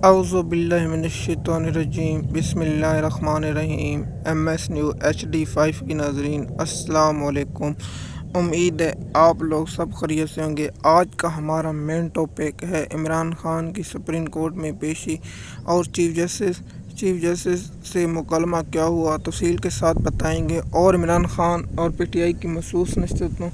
اعوذ باللہ من الشیطان الرجیم بسم اللہ الرحمن الرحیم MS NEW HD 5 کی ناظرین السلام علیکم۔ امید ہے آپ لوگ سب خیریت سے ہوں گے۔ آج کا ہمارا مین ٹاپک ہے عمران خان کی سپریم کورٹ میں پیشی اور چیف جسٹس سے مکالمہ کیا ہوا، تفصیل کے ساتھ بتائیں گے۔ اور عمران خان اور PTI کی مخصوص نشستوں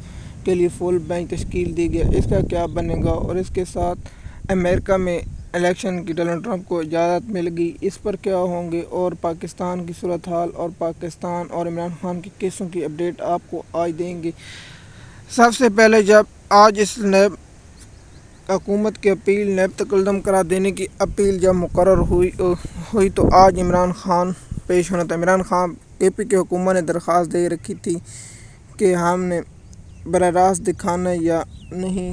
کے لیے فل بینچ تشکیل دی گئی، اس کا کیا بنے گا؟ اور اس کے ساتھ امریکہ میں الیکشن کی ڈونلڈ ٹرمپ کو اجازت مل گئی، اس پر کیا ہوں گے؟ اور پاکستان کی صورتحال اور پاکستان اور عمران خان کے کیسوں کی اپڈیٹ آپ کو آج دیں گے۔ سب سے پہلے جب آج اس نیب حکومت کی اپیل نیب تقدم قرار دینے کی اپیل جب مقرر ہوئی تو آج عمران خان پیش ہونا تھا۔ عمران خان KP کی حکومت نے درخواست دے رکھی تھی کہ ہم نے براہ راست دکھانا یا نہیں،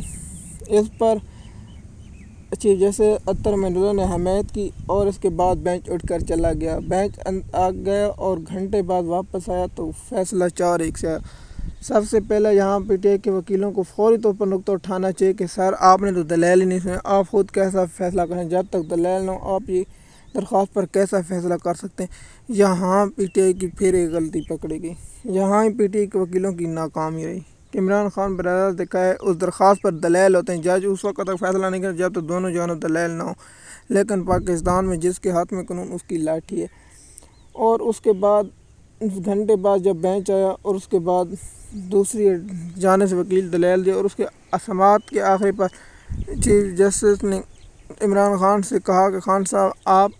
اس پر چیف جسٹس اطہر منیلو نے حمایت کی اور اس کے بعد بینچ اٹھ کر چلا گیا۔ بینچ آ گیا اور گھنٹے بعد واپس آیا تو فیصلہ 4-1 سے آیا۔ سب سے پہلے یہاں PTI کے وکیلوں کو فوری طور پر نقطہ اٹھانا چاہیے کہ سر آپ نے تو دلائل ہی نہیں سنے، آپ خود کیسا فیصلہ کریں؟ جب تک دلائل نہ ہو آپ یہ درخواست پر کیسا فیصلہ کر سکتے ہیں؟ یہاں PTI کی پھر ایک غلطی پکڑی گئی، یہاں ہی PTI کے وکیلوں کی ناکامی رہی کہ عمران خان براہ راست دکھائے، اس درخواست پر دلائل ہوتے ہیں، جج اس وقت تک فیصلہ نہیں کرتا جب تک دونوں جانب دلائل نہ ہو، لیکن پاکستان میں جس کے ہاتھ میں قانون اس کی لاٹھی ہے۔ اور اس کے بعد گھنٹے بعد جب بینچ آیا اور اس کے بعد دوسری جانب سے وکیل دلائل دے اور اس کے سماعت کے آخر پر چیف جسٹس نے عمران خان سے کہا کہ خان صاحب آپ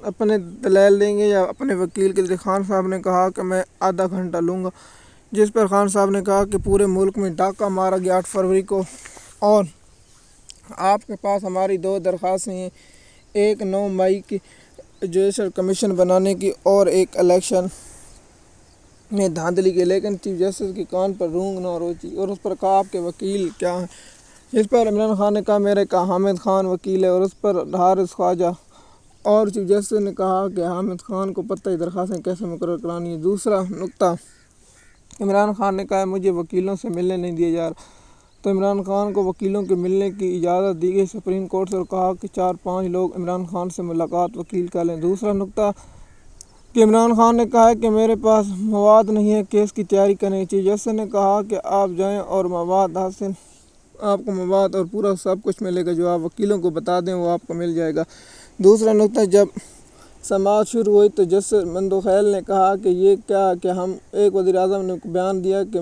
اپنے دلائل دیں گے یا اپنے وکیل کے لیے؟ خان صاحب نے کہا کہ میں آدھا گھنٹہ لوں گا، جس پر خان صاحب نے کہا کہ پورے ملک میں ڈاکہ مارا گیا 8 فروری کو اور آپ کے پاس ہماری 2 درخواستیں ہیں، ایک 9 مئی کی جوڈیشل کمیشن بنانے کی اور ایک الیکشن میں دھاندلی کی، لیکن چیف جسٹس کی کان پر رونگ نہ روچی اور اس پر کہا آپ کے وکیل کیا ہیں؟ جس پر عمران خان نے کہا میرے حامد خان وکیل ہے اور اس پر حارث خواجہ، اور چیف جسٹس نے کہا کہ حامد خان کو پتہ ہی درخواستیں کیسے مقرر کرانی ہے۔ دوسرا نقطہ، عمران خان نے کہا مجھے وکیلوں سے ملنے نہیں دیا جا رہا، تو عمران خان کو وکیلوں کے ملنے کی اجازت دی گئی سپریم کورٹ سے اور کہا کہ 4-5 لوگ عمران خان سے ملاقات وکیل کر لیں۔ دوسرا نقطہ کہ عمران خان نے کہا کہ میرے پاس مواد نہیں ہے کیس کی تیاری کرنے کی۔ چیف جسٹس نے کہا کہ آپ جائیں اور آپ کو مواد اور پورا سب کچھ ملے گا، جو آپ وکیلوں کو بتا دیں وہ آپ کو مل جائے گا۔ دوسرا نقطہ، جب سماعت شروع ہوئی تو جسٹس مندوخیل نے کہا کہ یہ کیا کہ ہم ایک وزیر اعظم نے بیان دیا کہ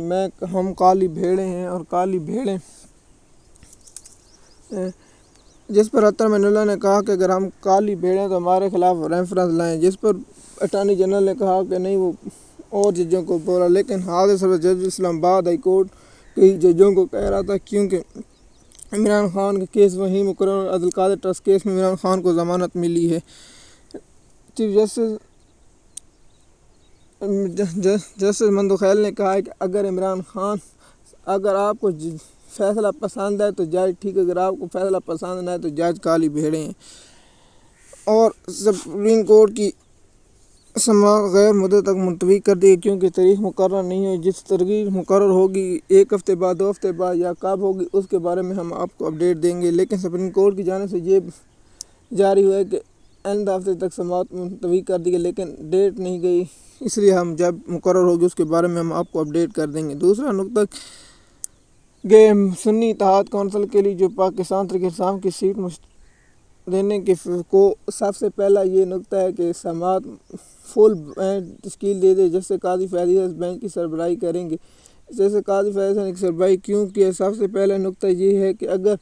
ہم کالی بھیڑیں ہیں اور کالی بھیڑیں، جس پر اطہر منیلو نے کہا کہ اگر ہم کالی بھیڑیں تو ہمارے خلاف ریفرنس لائیں، جس پر اٹارنی جنرل نے کہا کہ نہیں، وہ اور ججوں کو بولا، لیکن حاضر سربراہ جج اسلام آباد ہائی کورٹ کے ججوں کو کہہ رہا تھا کیونکہ عمران خان کا کیس وہیں مقرر اور عبد القادر ٹرسٹ کیس میں عمران خان کو ضمانت ملی ہے۔ چیف جسٹس مندوخیل نے کہا کہ اگر آپ کو فیصلہ پسند ہے تو جج ٹھیک ہے، اگر آپ کو فیصلہ پسند نہ ہے تو جج کالی بھیڑیں ہیں۔ اور سپریم کورٹ کی سماعت غیر مدت تک ملتوی کر دی کیونکہ تاریخ مقرر نہیں ہوئی۔ جس تاریخ مقرر ہوگی 1 ہفتے بعد، 2 ہفتے بعد یا کب ہوگی اس کے بارے میں ہم آپ کو اپڈیٹ دیں گے، لیکن سپریم کورٹ کی جانب سے یہ جاری ہوا ہے کہ آئندہ ہفتے تک سماعت ملتوی کر دی گئی، لیکن ڈیٹ نہیں گئی، اس لیے ہم جب مقرر ہوگی اس کے بارے میں ہم آپ کو اپڈیٹ کر دیں گے۔ دوسرا نقطہ کہ سنی اتحاد کونسل کے لیے جو پاکستان تحریک انصاف کی سیٹ دینے کو سب سے پہلا یہ نقطہ ہے کہ سماعت فل بینچ تشکیل دے دے، جیسے قاضی فیاض اس بینچ کی سربراہی کریں گے۔ جیسے قاضی فیاض نے سربراہی کیوں کی ہے؟ سب سے پہلا نقطہ یہ ہے کہ اگر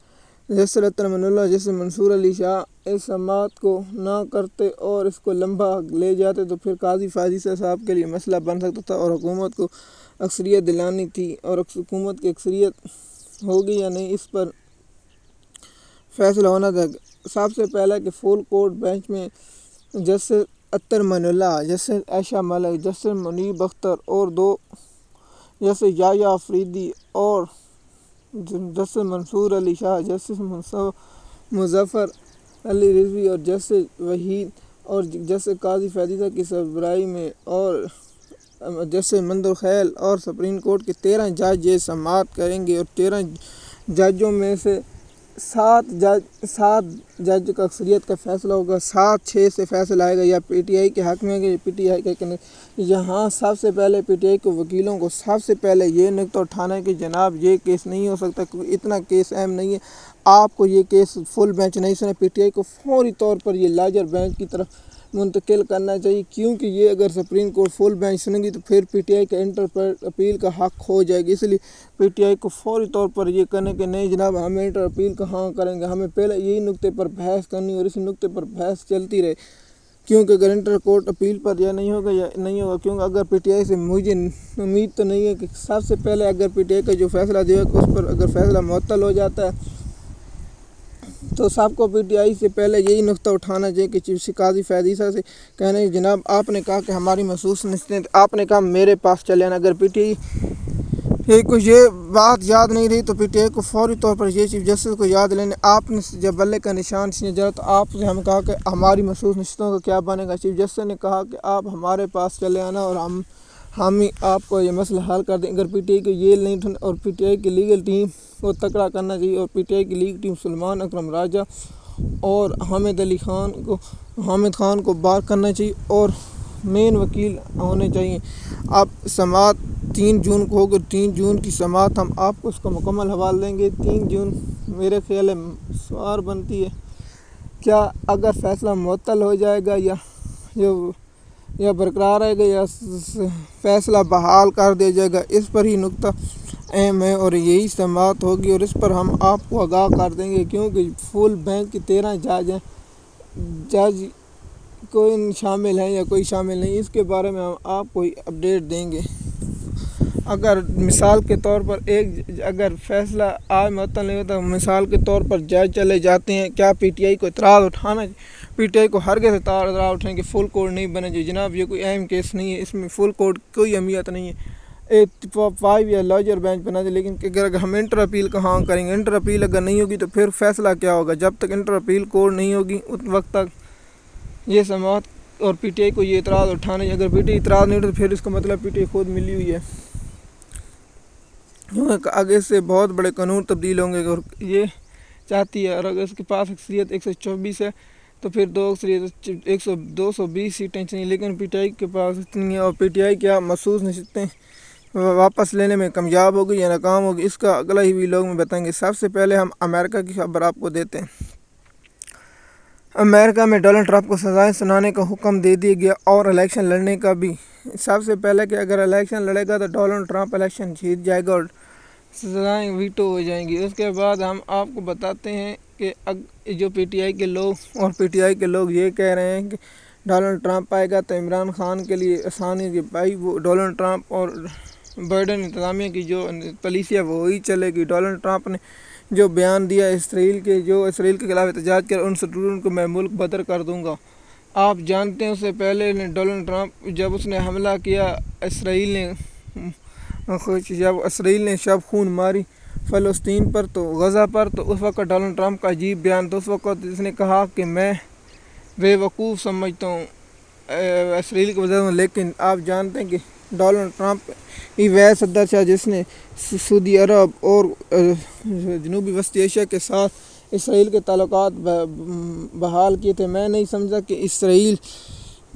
جسٹس اطہر منیلو، جسٹس منصور علی شاہ اس سماعت کو نہ کرتے اور اس کو لمبا لے جاتے تو پھر قاضی فیاض صاحب کے لیے مسئلہ بن سکتا تھا اور حکومت کو اکثریت دلانی تھی، اور حکومت کی اکثریت ہوگی یا نہیں اس پر فیصلہ ہونا تھا۔ سب سے پہلا کہ فل کورٹ بینچ میں جسٹس اطہر منیلو، جسٹس عائشہ ملک، جسٹس منیب اختر اور 2 جسٹس یحییٰ آفریدی اور جسٹس منصور علی شاہ، جسٹس مظفر علی رضوی اور جسٹس وحید اور جسٹس قاضی فیاض کی سربراہی میں اور جسٹس مندوخیل اور سپریم کورٹ کے 13 جج یہ سماعت کریں گے، اور 13 ججوں میں سے 7 جج کا اکثریت کا فیصلہ ہوگا، 7-6 سے فیصلہ آئے گا یا پی ٹی آئی کے حق میں کہ پی ٹی آئی کے یہاں سب سے پہلے پی ٹی آئی کے وکیلوں کو سب سے پہلے یہ نقطہ اٹھانا ہے کہ جناب یہ کیس نہیں ہو سکتا، کیونکہ اتنا کیس اہم نہیں ہے، آپ کو یہ کیس فل بینچ نہیں سنے، پی ٹی آئی کو فوری طور پر یہ لارجر بینچ کی طرف منتقل کرنا چاہیے، کیونکہ یہ اگر سپریم کورٹ فل بینچ سنے گی تو پھر پی ٹی آئی کا انٹر اپیل کا حق کھو جائے گی، اس لیے پی ٹی آئی کو فوری طور پر یہ کرنے کہ نہیں جناب ہم انٹر اپیل کہاں کریں گے، ہمیں پہلے یہی نقطے پر بحث کرنی اور اس نقطے پر بحث چلتی رہے، کیونکہ اگر انٹر کورٹ اپیل پر یا نہیں ہوگا کیونکہ اگر پی ٹی آئی سے مجھے امید تو نہیں ہے کہ سب سے پہلے اگر پی ٹی آئی کا جو فیصلہ دے گا اس پر اگر فیصلہ معطل ہو جاتا ہے تو سب کو پی ٹی آئی سے پہلے یہی نقطہ اٹھانا چاہیے کہ چیف قاضی فیاض عیسیٰ سے کہنا ہے جناب آپ نے کہا کہ ہماری محسوس نشستیں آپ نے کہا میرے پاس چلے آنا، اگر پی ٹی آئی کو یہ بات یاد نہیں رہی تو پی ٹی آئی کو فوری طور پر یہ چیف جسٹس کو یاد لینے، آپ نے جب بلے کا نشان چھینا جا تو آپ سے ہم کہا کہ ہماری محسوس نشستوں کا کیا بنے گا، چیف جسٹس نے کہا کہ آپ ہمارے پاس چلے آنا اور ہم ہی آپ کو یہ مسئلہ حل کر دیں، اگر پی ٹی آئی کو یہ نہیں تھا اور پی ٹی آئی کی لیگل ٹیم کو تکڑا کرنا چاہیے اور پی ٹی آئی کی لیگل ٹیم سلمان اکرم راجہ اور حامد خان کو بار کرنا چاہیے اور مین وکیل ہونے چاہیے۔ اب سماعت 3 جون کو ہوگی، 3 جون کی سماعت ہم آپ کو اس کا مکمل حوالہ دیں گے۔ 3 جون میرے خیال ہے سوار بنتی ہے کیا اگر فیصلہ معطل ہو جائے گا یا برقرار رہے گا یا فیصلہ بحال کر دیا جائے گا، اس پر ہی نقطہ اہم ہے اور یہی سماعت ہوگی اور اس پر ہم آپ کو آگاہ کر دیں گے، کیونکہ فل بینچ کے 13 جج ہیں، جج کوئی شامل ہیں یا کوئی شامل نہیں، اس کے بارے میں ہم آپ کو اپڈیٹ دیں گے۔ اگر مثال کے طور پر اگر فیصلہ آج معطل نہیں ہوتا، مثال کے طور پر جج چلے جاتے ہیں، کیا پی ٹی آئی کو اعتراض اٹھانا؟ پی ٹی آئی کو ہرگز اعتراض اٹھائیں کہ فل کورٹ نہیں بنے جو جناب یہ کوئی اہم کیس نہیں ہے، اس میں فل کورٹ کوئی اہمیت نہیں ہے، 5 یا لارجر بینچ بنا دے، لیکن اگر ہم انٹر اپیل کہاں کریں گے، انٹر اپیل اگر نہیں ہوگی تو پھر فیصلہ کیا ہوگا، جب تک انٹر اپیل کورٹ نہیں ہوگی اس وقت تک یہ سماعت اور پی ٹی آئی کو یہ اعتراض اٹھانا ہے، اگر پی ٹی آئی اعتراض نہیں اٹھا تو پھر اس کا مطلب پی ٹی آئی خود ملی ہوئی ہے، آگے سے بہت بڑے قانون تبدیل ہوں گے اور یہ چاہتی ہے، اور اگر اس کے پاس اکثریت 124 ہے تو پھر 220 سیٹیں چاہیے، لیکن پی ٹی آئی کے پاس اتنی ہے اور پی ٹی آئی کیا محسوس نشستیں واپس لینے میں کامیاب ہوگی یا ناکام ہوگی، اس کا اگلا ہی ویلاگ میں بتائیں گے۔ سب سے پہلے ہم امریکہ کی خبر آپ کو دیتے ہیں۔ امریکہ میں ڈونلڈ ٹرمپ کو سزائیں سنانے کا حکم دے دیا گیا اور الیکشن لڑنے کا بھی۔ سب سے پہلے کہ اگر الیکشن لڑے گا تو ڈونلڈ ٹرمپ الیکشن جیت جائے گا اور سزائیں ویٹو ہو جائیں گی۔ اس کے بعد ہم آپ کو بتاتے ہیں کہ جو پی ٹی آئی کے لوگ یہ کہہ رہے ہیں کہ ڈونلڈ ٹرمپ آئے گا تو عمران خان کے لیے آسانی کہ بھائی وہ ڈونلڈ ٹرمپ اور بائیڈن انتظامیہ کی جو پالیسی ہے وہی چلے گی۔ ڈونلڈ ٹرمپ نے جو بیان دیا اسرائیل کے خلاف احتجاج کر ان اسٹوڈنٹ کو میں ملک بدر کر دوں گا، آپ جانتے ہیں اس سے پہلے ڈونلڈ ٹرمپ جب اس نے حملہ کیا اسرائیل نے شب خون ماری فلسطین پر تو غزہ پر، تو اس وقت ڈونلڈ ٹرمپ کا عجیب بیان تھا، اس وقت اس نے کہا کہ میں بے وقوف سمجھتا ہوں اسرائیل کی وجہ سے، لیکن آپ جانتے ہیں کہ ڈونلڈ ٹرمپ ہی وہ صدر تھا جس نے سعودی عرب اور جنوبی وسطی ایشیا کے ساتھ اسرائیل کے تعلقات بحال کیے تھے۔ میں نہیں سمجھا کہ اسرائیل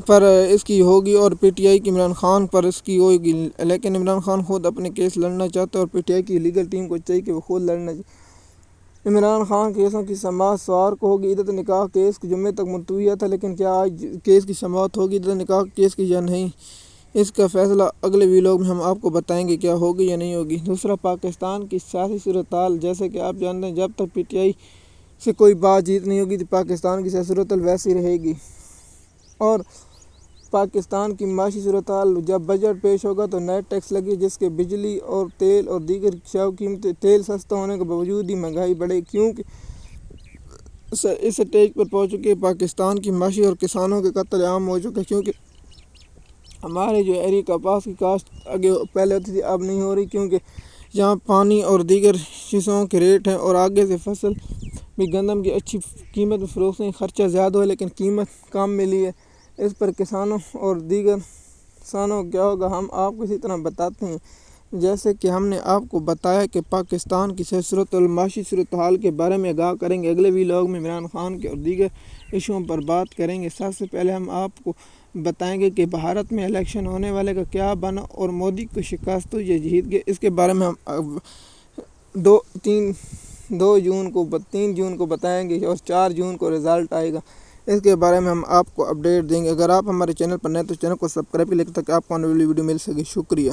پر اس کی ہوگی اور پی ٹی آئی کی عمران خان پر اس کی ہوگی، لیکن عمران خان خود اپنے کیس لڑنا چاہتا ہے اور پی ٹی آئی کی لیگل ٹیم کو چاہیے کہ وہ خود لڑنا چاہیے۔ عمران خان کیسوں کی سماعت سوار کو ہوگی، عدت نکاح کیس جمعے تک ملتوی تھا، لیکن کیا آج کیس کی سماعت ہوگی عدت نکاح کیس کی یا نہیں، اس کا فیصلہ اگلے ویلاگ میں ہم آپ کو بتائیں گے کیا ہوگی یا نہیں ہوگی۔ دوسرا، پاکستان کی سیاسی صورتحال، جیسے کہ آپ جانتے ہیں جب تک پی ٹی آئی سے کوئی بات چیت نہیں ہوگی تو پاکستان کی سیاسی صورتحال ویسی رہے گی، اور پاکستان کی معاشی صورتحال جب بجٹ پیش ہوگا تو نئے ٹیکس لگے جس کے بجلی اور تیل اور دیگر قیمتیں، تیل سستا ہونے کے باوجود ہی مہنگائی بڑھے، کیونکہ اس سٹیج پر پہنچ چکے پاکستان کی معاشی اور کسانوں کے قتل عام ہو چکے، کیونکہ ہمارے جو ایری کپاس کی کاشت آگے پہلے ہوتی تھی اب نہیں ہو رہی، کیونکہ یہاں پانی اور دیگر چیزوں کے ریٹ ہیں اور آگے سے فصل بھی گندم کی اچھی قیمت میں فروخت نہیں، خرچہ زیادہ ہو لیکن قیمت کم ملی ہے، اس پر کسانوں اور دیگر کسانوں کیا ہوگا ہم آپ کو اسی طرح بتاتے ہیں۔ جیسے کہ ہم نے آپ کو بتایا کہ پاکستان کی صورت المعاشی صورتحال کے بارے میں آگاہ کریں گے۔ اگلے ویلاگ میں عمران خان کے اور دیگر ایشوؤں پر بات کریں گے۔ سب سے پہلے ہم آپ کو بتائیں گے کہ بھارت میں الیکشن ہونے والے کا کیا بنا اور مودی کو شکست یا جیت گئے۔ اس کے بارے میں ہم 3 جون کو بتائیں گے اور 4 جون کو رزلٹ آئے گا۔ اس کے بارے میں ہم آپ کو اپڈیٹ دیں گے۔ اگر آپ ہمارے چینل پر نئے تو چینل کو سبسکرائب کر لیں تاکہ آپ کو آنے والی ویڈیو مل سکے۔ شکریہ۔